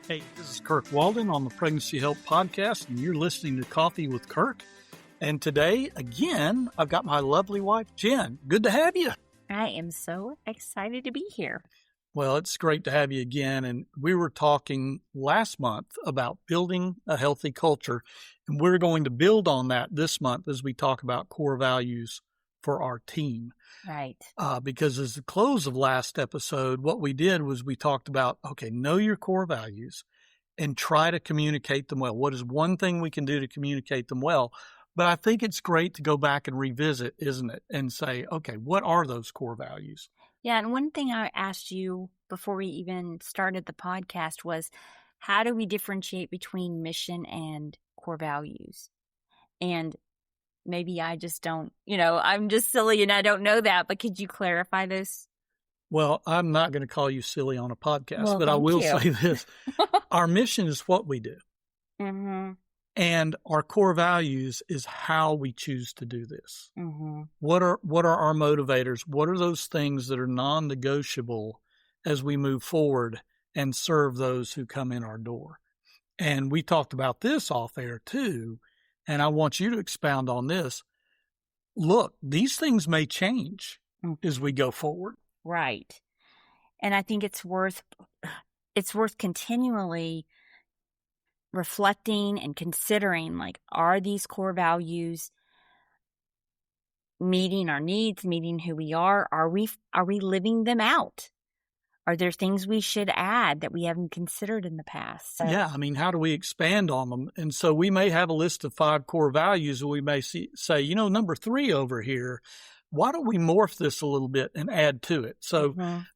Hey, this is Kirk Walden on the Pregnancy Help Podcast, and you're listening to Coffee with Kirk. And today, again, I've got my lovely wife, Jen. Good to have you. I am so excited to be here. Well, it's great to have you again. And we were talking last month about building a healthy culture, and we're going to build on that this month as we talk about core values for our team. Right. Because as the close of last episode, what we did was we talked about, okay, know your core values and try to communicate them well. What is one thing we can do to communicate them well? But I think it's great to go back and revisit, isn't it? And say, okay, what are those core values? Yeah. And one thing I asked you before we even started the podcast was, how do we differentiate between mission and core values? And maybe I just don't, I'm just silly and I don't know that, but could you clarify this? Well, I'm not going to call you silly on a podcast, Well, but I thank will you. say this. Our mission is what we do. Mm-hmm. And our core values is how we choose to do this. Mm-hmm. What are our motivators? What are those things that are non-negotiable as we move forward and serve those who come in our door? And we talked about this off air too. And I want you to expound on this. Look, these things may change as we go forward. Right. And I think it's worth continually reflecting and considering, like, are these core values meeting our needs, meeting who we are? Are we living them out? Are there things we should add that we haven't considered in the past? So, yeah. I mean, how do we expand on them? And so we may have a list of 5 core values, and we may say, number 3 over here, why don't we morph this a little bit and add to it? So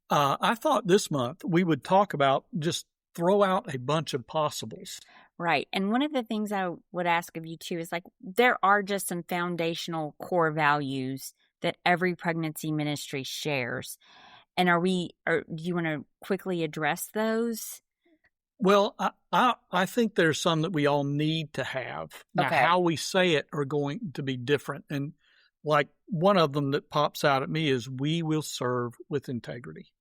I thought this month we would talk about just throw out a bunch of possibles. Right. And one of the things I would ask of you too is, like, there are just some foundational core values that every pregnancy ministry shares. And do you want to quickly address those? Well, I think there's some that we all need to have. Now, how we say it are going to be different. And like one of them that pops out at me is, we will serve with integrity.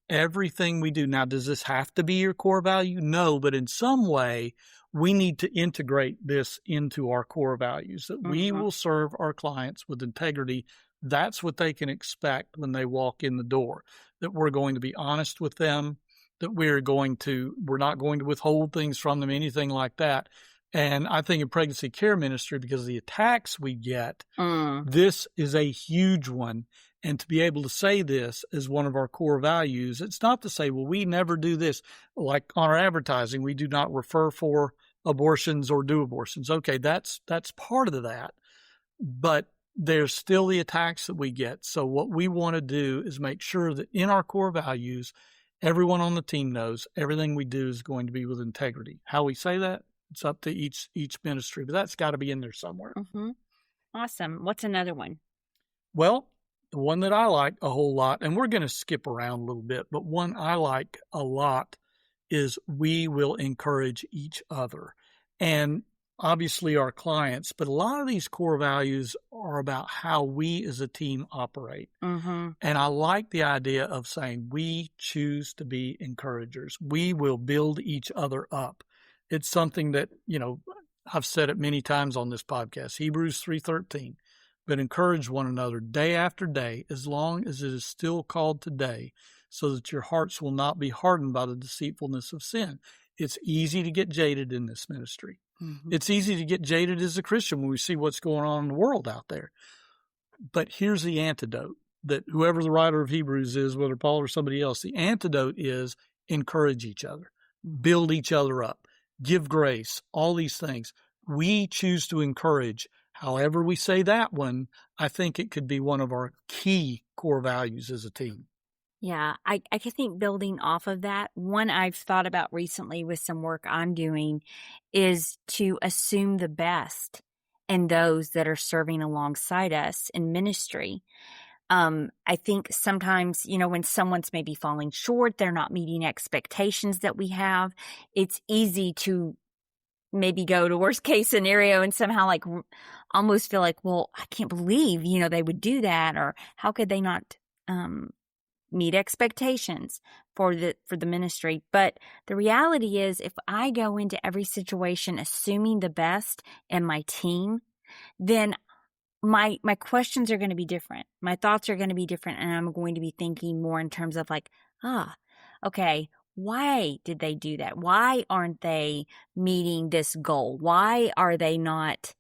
Everything we do. Now, does this have to be your core value? No, but in some way, we need to integrate this into our core values, that we will serve our clients with integrity. That's what they can expect when they walk in the door, that we're going to be honest with them, that we're not going to withhold things from them, anything like that. And I think in pregnancy care ministry, because of the attacks we get, this is a huge one. And to be able to say this as one of our core values, it's not to say, well, we never do this. Like on our advertising, we do not refer for abortions or do abortions. Okay, that's part of that. But there's still the attacks that we get. So what we want to do is make sure that in our core values, everyone on the team knows everything we do is going to be with integrity. How we say that, it's up to each ministry, but that's got to be in there somewhere. Awesome. What's another one? Well, the one that I like a whole lot, and we're going to skip around a little bit, but one I like a lot is, we will encourage each other. And obviously our clients, but a lot of these core values are about how we as a team operate. And I like the idea of saying, we choose to be encouragers. We will build each other up. It's something that, I've said it many times on this podcast, Hebrews 3:13, but encourage one another day after day, as long as it is still called today, so that your hearts will not be hardened by the deceitfulness of sin. It's easy to get jaded in this ministry. It's easy to get jaded as a Christian when we see what's going on in the world out there. But here's the antidote, that whoever the writer of Hebrews is, whether Paul or somebody else, the antidote is encourage each other, build each other up, give grace, all these things. We choose to encourage. However we say that one, I think it could be one of our key core values as a team. Yeah, I think building off of that, one I've thought about recently with some work I'm doing is to assume the best in those that are serving alongside us in ministry. I think sometimes, when someone's maybe falling short, they're not meeting expectations that we have, it's easy to maybe go to worst case scenario and somehow like almost feel like, well, I can't believe, they would do that, or how could they not, meet expectations for the ministry. But the reality is, if I go into every situation assuming the best in my team, then my questions are going to be different. My thoughts are going to be different, and I'm going to be thinking more in terms of like, okay, why did they do that? Why aren't they meeting this goal? Why are they not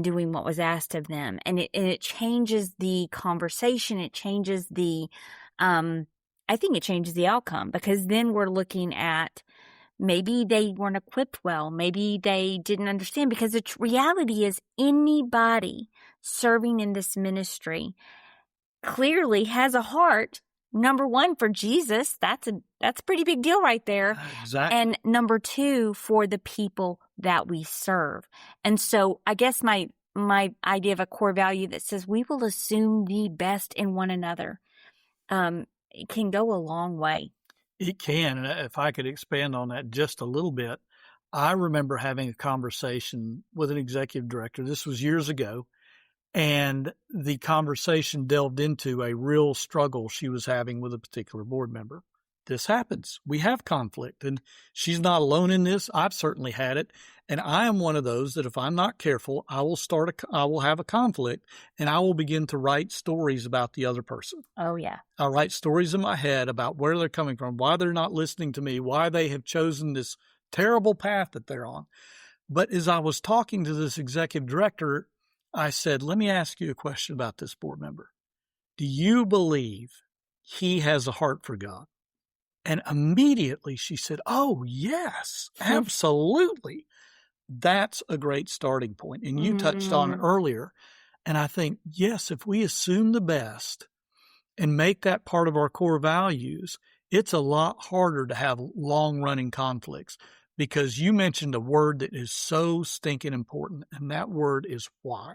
doing what was asked of them? And it changes the conversation. It changes the, I think it changes the outcome, because then we're looking at maybe they weren't equipped well. Maybe they didn't understand, because the reality is anybody serving in this ministry clearly has a heart, number one, for Jesus. That's a pretty big deal right there. Exactly. And number two, for the people that we serve. And so I guess my idea of a core value that says we will assume the best in one another, it can go a long way. It can. And if I could expand on that just a little bit, I remember having a conversation with an executive director. This was years ago. And the conversation delved into a real struggle she was having with a particular board member. This happens. We have conflict, and she's not alone in this. I've certainly had it. And I am one of those that if I'm not careful, I will have a conflict, and I will begin to write stories about the other person. Oh, yeah. I'll write stories in my head about where they're coming from, why they're not listening to me, why they have chosen this terrible path that they're on. But as I was talking to this executive director, I said, let me ask you a question about this board member. Do you believe he has a heart for God? And immediately she said, oh, yes, absolutely. That's a great starting point. And you touched on it earlier. And I think, yes, if we assume the best and make that part of our core values, it's a lot harder to have long-running conflicts. Because you mentioned a word that is so stinking important, and that word is why.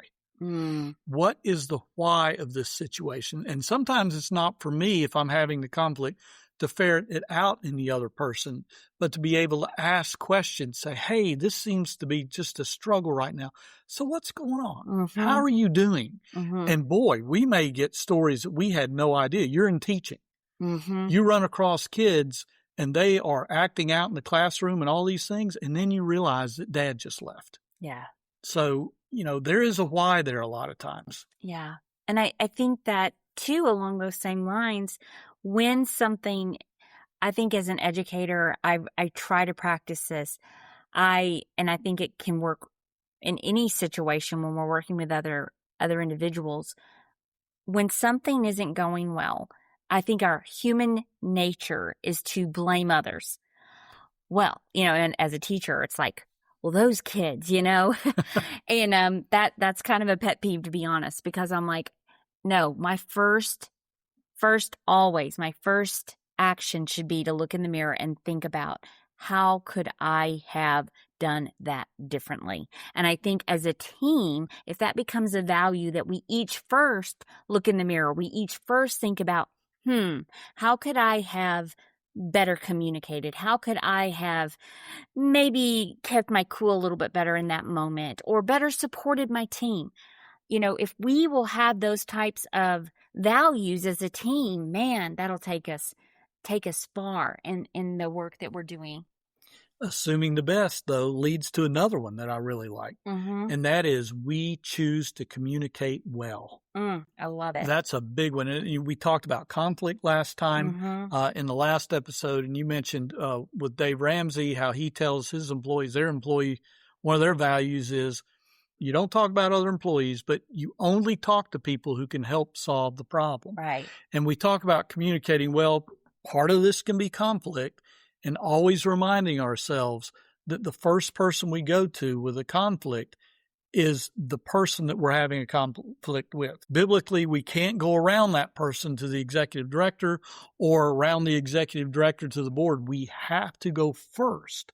What is the why of this situation? And sometimes it's not for me, if I'm having the conflict, to ferret it out in the other person, but to be able to ask questions, say, hey, this seems to be just a struggle right now. So what's going on? How are you doing? And boy, we may get stories that we had no idea. You're in teaching. You run across kids and they are acting out in the classroom and all these things, and then you realize that dad just left. Yeah. So, there is a why there a lot of times. Yeah. And I think that, too, along those same lines, when something, I think as an educator, I try to practice this. And I think it can work in any situation when we're working with other individuals. When something isn't going well, I think our human nature is to blame others. Well, and as a teacher, it's like, well, those kids, and that's kind of a pet peeve, to be honest, because I'm like, no, my first action should be to look in the mirror and think about, how could I have done that differently? And I think as a team, if that becomes a value that we each first look in the mirror, we each first think about, how could I have better communicated? How could I have maybe kept my cool a little bit better in that moment, or better supported my team? If we will have those types of values as a team, man, that'll take us far in the work that we're doing. Assuming the best, though, leads to another one that I really like. And that is, we choose to communicate well. I love it. That's a big one. And we talked about conflict last time in the last episode, and you mentioned with Dave Ramsey how he tells his employees, one of their values is, you don't talk about other employees, but you only talk to people who can help solve the problem. Right. And we talk about communicating well. Part of this can be conflict, and always reminding ourselves that the first person we go to with a conflict is the person that we're having a conflict with. Biblically, we can't go around that person to the executive director, or around the executive director to the board. We have to go first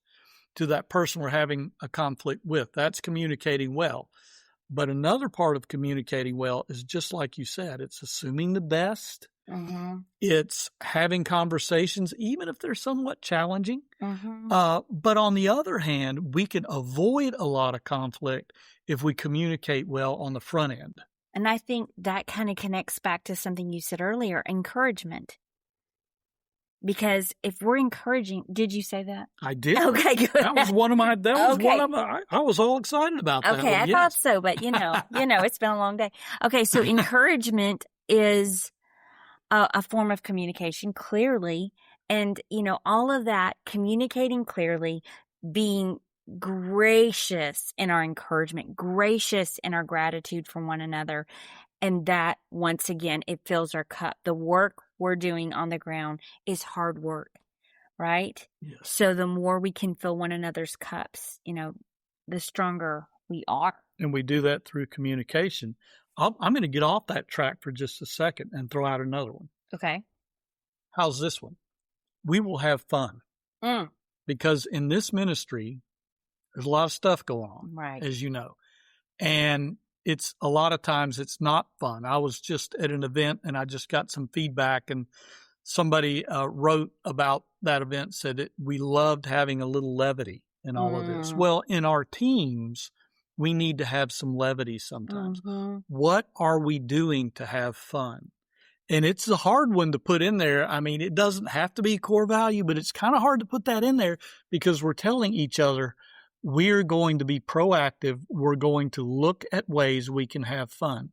to that person we're having a conflict with. That's communicating well. But another part of communicating well is, just like you said, it's assuming the best. It's having conversations, even if they're somewhat challenging. But on the other hand, we can avoid a lot of conflict if we communicate well on the front end. And I think that kind of connects back to something you said earlier, encouragement. Because if we're encouraging, did you say that? I did. Okay, good. That was one of my, I was all excited about that. Okay, I thought so, but it's been a long day. Okay, so encouragement is a form of communication clearly. And, all of that, communicating clearly, being gracious in our encouragement, gracious in our gratitude for one another. And that, once again, it fills our cup. The work we're doing on the ground is hard work, right? Yes. So the more we can fill one another's cups, the stronger we are. And we do that through communication. I'm going to get off that track for just a second and throw out another one. Okay. How's this one? We will have fun. Because in this ministry, there's a lot of stuff going on, right, as you know. And it's a lot of times it's not fun. I was just at an event and I just got some feedback, and somebody wrote about that event, said that we loved having a little levity in all of this. Well, in our teams, we need to have some levity sometimes. What are we doing to have fun? And it's a hard one to put in there. I mean, it doesn't have to be core value, but it's kind of hard to put that in there because we're telling each other we're going to be proactive. We're going to look at ways we can have fun.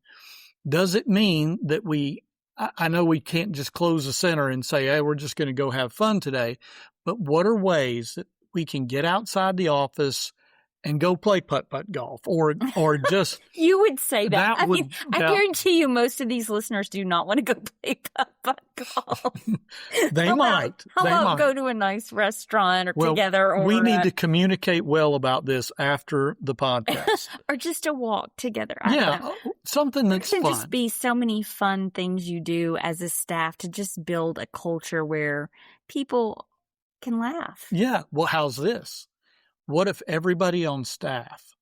Does it mean that I know we can't just close the center and say, hey, we're just going to go have fun today. But what are ways that we can get outside the office and go play putt-putt golf or just... You would say that. I guarantee you most of these listeners do not want to go play putt-putt golf. They might. How about go to a nice restaurant or together? Or we need to communicate well about this after the podcast. Or just a walk together. Something that's fun. There can just be so many fun things you do as a staff to just build a culture where people can laugh. Yeah. Well, how's this? What if everybody on staff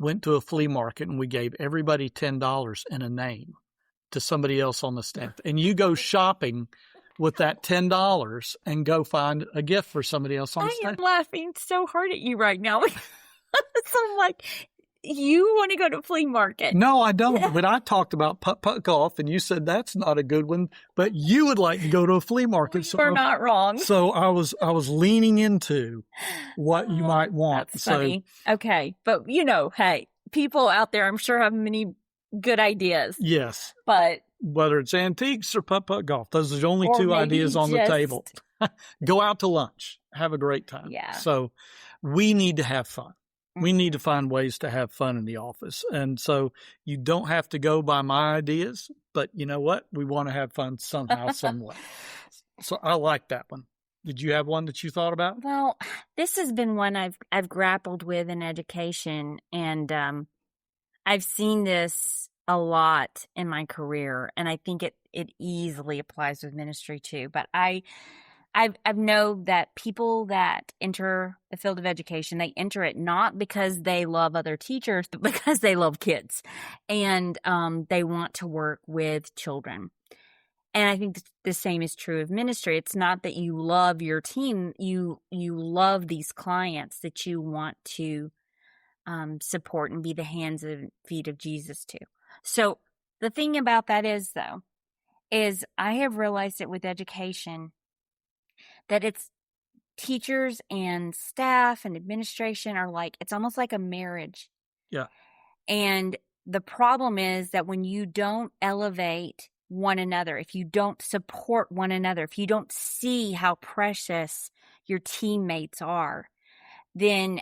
went to a flea market and we gave everybody $10 and a name to somebody else on the staff, and you go shopping with that $10 and go find a gift for somebody else on the staff? I am laughing so hard at you right now. So I'm like, you want to go to a flea market? No, I don't. But I talked about putt-putt golf, and you said that's not a good one. But you would like to go to a flea market. You're not wrong. So I was leaning into what you might want. That's funny. Okay, but hey, people out there, I'm sure have many good ideas. Yes, but whether it's antiques or putt-putt golf, those are the only two ideas on the table. Go out to lunch, have a great time. Yeah. So we need to have fun. We need to find ways to have fun in the office. And so you don't have to go by my ideas, but you know what? We want to have fun somehow, some way. So I like that one. Did you have one that you thought about? Well, this has been one I've grappled with in education, and I've seen this a lot in my career, and I think it easily applies with ministry too. But I've know that people that enter the field of education, they enter it not because they love other teachers, but because they love kids, and they want to work with children. And I think the same is true of ministry. It's not that you love your team; you love these clients that you want to support and be the hands and feet of Jesus to. So the thing about that is I have realized it with education, that it's teachers and staff and administration are it's almost like a marriage. Yeah. And the problem is that when you don't elevate one another, if you don't support one another, if you don't see how precious your teammates are, then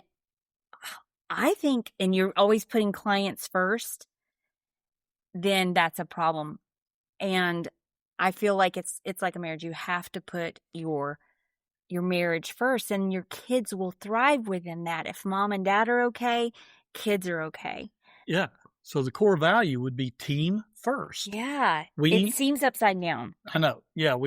I think, and you're always putting clients first, then that's a problem. And I feel like it's like a marriage. You have to put your marriage first, and your kids will thrive within that. If mom and dad are okay, kids are okay. Yeah. So the core value would be team first. Yeah. It seems upside down. I know. Yeah.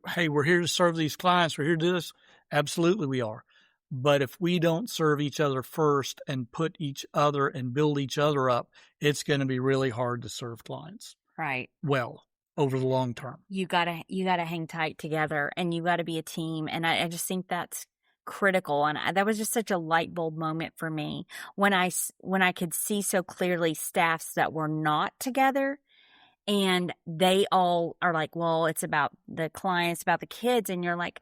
Hey, we're here to serve these clients. We're here to do this. Absolutely we are. But if we don't serve each other first and put each other and build each other up, it's going to be really hard to serve clients. Right. Well, over the long term. You gotta hang tight together, and you gotta be a team. And I just think that's critical. And that was just such a light bulb moment for me when I could see so clearly staffs that were not together, And they all are like, well, it's about the clients, about the kids. And you're like,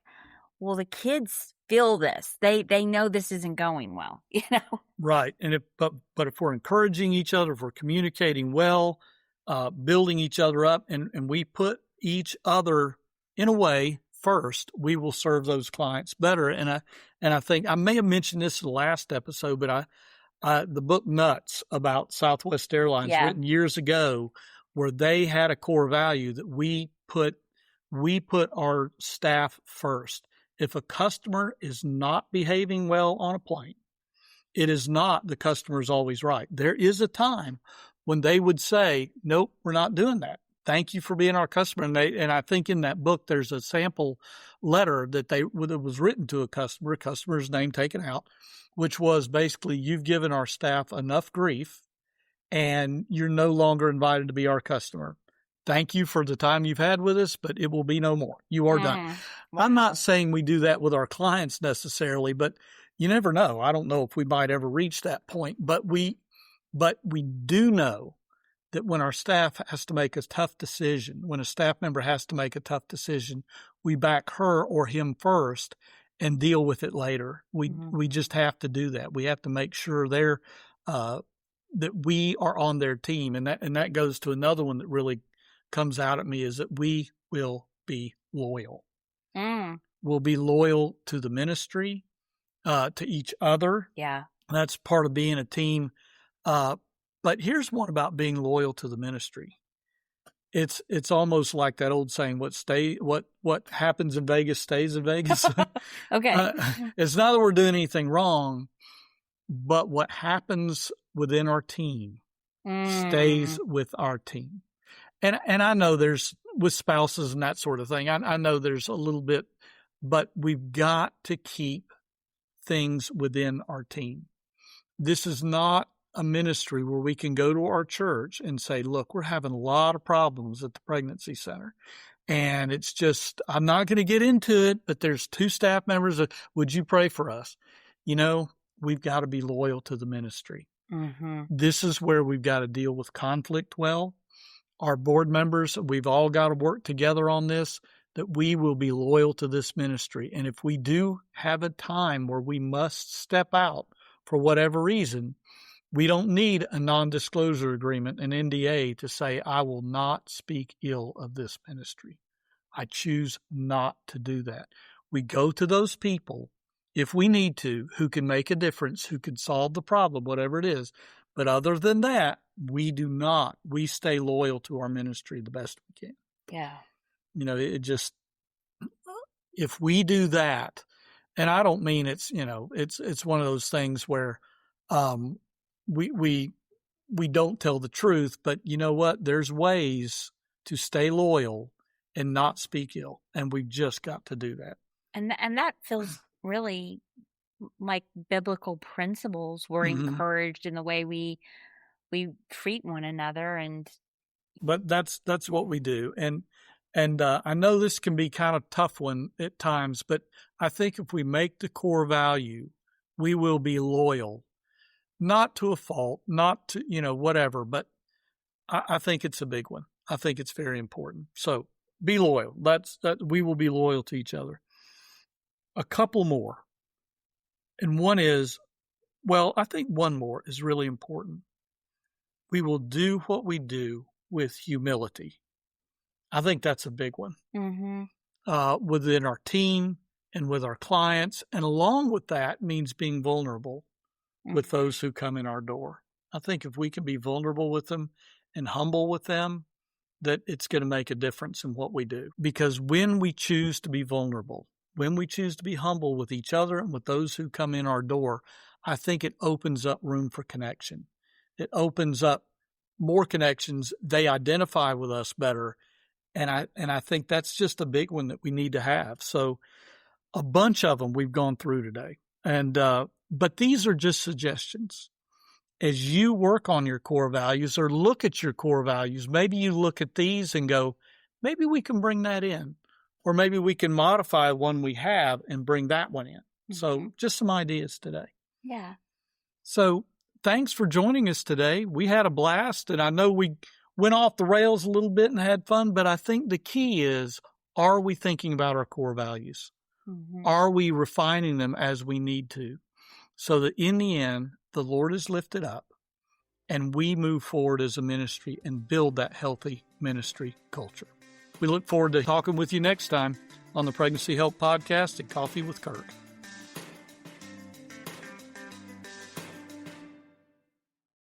well, the kids feel this. They know this isn't going well, you know? Right. And but if we're encouraging each other, if we're communicating well, building each other up, and we put each other in a way first, we will serve those clients better. And I think I may have mentioned this in the last episode, but the book Nuts about Southwest Airlines, written years ago, where they had a core value that we put our staff first. If a customer is not behaving well on a plane, it is not the customer's always right. There is a time when they would say, nope, we're not doing that. Thank you for being our customer. And I think in that book, there's a sample letter that was written to a customer's name taken out, which was basically, you've given our staff enough grief and you're no longer invited to be our customer. Thank you for the time you've had with us, but it will be no more. You are done. Wow. I'm not saying we do that with our clients necessarily, but you never know. I don't know if we might ever reach that point, but we do know that when our staff has to make a tough decision, when a staff member has to make a tough decision, we back her or him first and deal with it later. We just have to do that. We have to make sure that we are on their team, and that goes to another one that really comes out at me, is that we will be loyal. We'll be loyal to the ministry, to each other. Yeah. That's part of being a team. But here's one about being loyal to the ministry. It's almost like that old saying, what happens in Vegas stays in Vegas. Okay. It's not that we're doing anything wrong, but what happens within our team stays with our team. And I know there's, with spouses and that sort of thing, I know there's a little bit, but we've got to keep things within our team. This is not a ministry where we can go to our church and say, look, we're having a lot of problems at the pregnancy center. And it's just, I'm not going to get into it, but there's 2 staff members. Would you pray for us? We've got to be loyal to the ministry. This is where we've got to deal with conflict well. Our board members, we've all got to work together on this, that we will be loyal to this ministry. And if we do have a time where we must step out for whatever reason, we don't need a non-disclosure agreement, an NDA, to say, I will not speak ill of this ministry. I choose not to do that. We go to those people, if we need to, who can make a difference, who can solve the problem, whatever it is. But other than that, we do not. We stay loyal to our ministry the best we can. Yeah. If we do that, and I don't mean it's one of those things where we don't tell the truth, but you know what? There's ways to stay loyal and not speak ill, and we've just got to do that. And that feels really like biblical principles. We're encouraged in the way we treat one another, but that's what we do. And I know this can be kind of tough one at times, but I think if we make the core value, we will be loyal, not to a fault, not to, whatever, but I think it's a big one. I think it's very important. So be loyal. We will be loyal to each other. A couple more. And one is, I think one more is really important. We will do what we do with humility. I think that's a big one. Within our team and with our clients. And along with that means being vulnerable with those who come in our door. I think if we can be vulnerable with them and humble with them, that it's going to make a difference in what we do. Because when we choose to be vulnerable, when we choose to be humble with each other and with those who come in our door, I think it opens up room for connection. It opens up more connections. They identify with us better. And I think that's just a big one that we need to have. So a bunch of them we've gone through today. But these are just suggestions. As you work on your core values or look at your core values, maybe you look at these and go, maybe we can bring that in. Or maybe we can modify one we have and bring that one in. So just some ideas today. Yeah. So thanks for joining us today. We had a blast, and I know we went off the rails a little bit and had fun, but I think the key is, are we thinking about our core values? Mm-hmm. Are we refining them as we need to? So that in the end, the Lord is lifted up and we move forward as a ministry and build that healthy ministry culture. We look forward to talking with you next time on the Pregnancy Help Podcast at Coffee with Kirk.